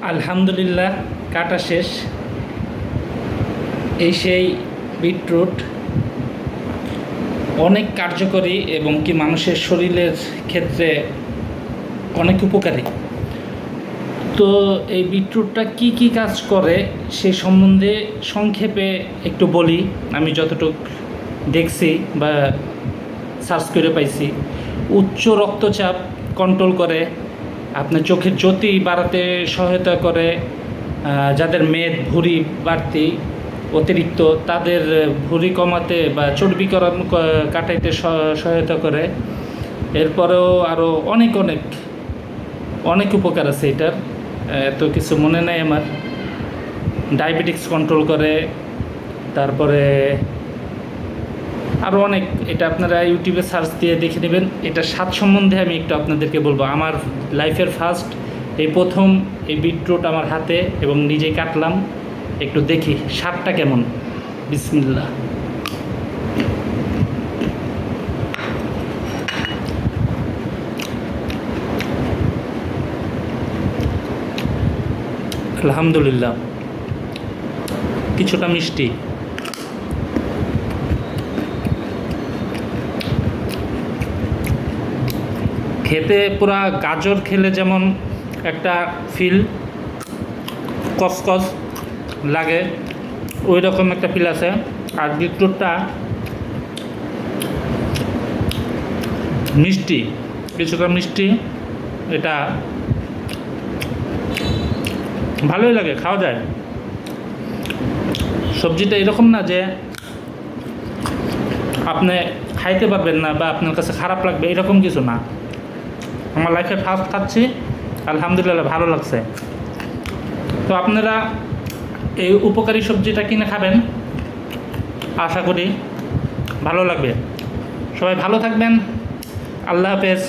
আলহামদুলিল্লাহ, কাটা শেষ। এই সেই বিটরুট অনেক কার্যকরী এবং কি মানুষের শরীরের ক্ষেত্রে অনেক উপকারী। তো এই বিটরুটটা কি কি কাজ করে সে সম্বন্ধে সংক্ষেপে একটু বলি। আমি যতটুকু দেখছি বা সার্চ করে পাইছি, উচ্চ রক্তচাপ কন্ট্রোল করে, আপনার চোখের জ্যোতি বাড়াতে সহায়তা করে, যাদের মেদ ভুঁড়ি বাড়তি অতিরিক্ত তাদের ভুঁড়ি কমাতে বা চর্বিকরণ কাটাইতে সহায়তা করে। এরপরেও আরও অনেক অনেক অনেক উপকার আছে এটার, এত কিছু মনে নাই আমার। ডায়াবেটিক্স কন্ট্রোল করে, তারপরে আরও অনেক। এটা আপনারা ইউটিউবে সার্চ দিয়ে দেখে নেবেন। এটা স্বাদ সম্বন্ধে আমি একটু আপনাদেরকে বলবো। আমার লাইফের ফার্স্ট এই প্রথম এই বিটরুট আমার হাতে এবং নিজেই কাটলাম, একটু দেখি স্বাদটা কেমন। বিসমিল্লাহ। আলহামদুলিল্লাহ, কিছুটা মিষ্টি, খেতে পুরা গাজর খেলে যেমন একটা ফিল কসকস লাগে, ওই রকম একটা ফিল আছে। আর বিটরুটটা মিষ্টি, কিছুটা মিষ্টি, এটা ভালোই লাগে, খাওয়া যায়। সবজিটা এরকম না যে আপনি খাইতে পারবেন না বা আপনার কাছে খারাপ লাগবে, এরকম কিছু না। আমার লাইফে ফার্স্ট খাচ্ছি, আলহামদুলিল্লাহ ভালো লাগছে। তো আপনারা এই উপকারী সবজিটা কিনে খাবেন, আশা করি ভালো লাগবে। সবাই ভালো থাকবেন, আল্লাহ হাফেজ।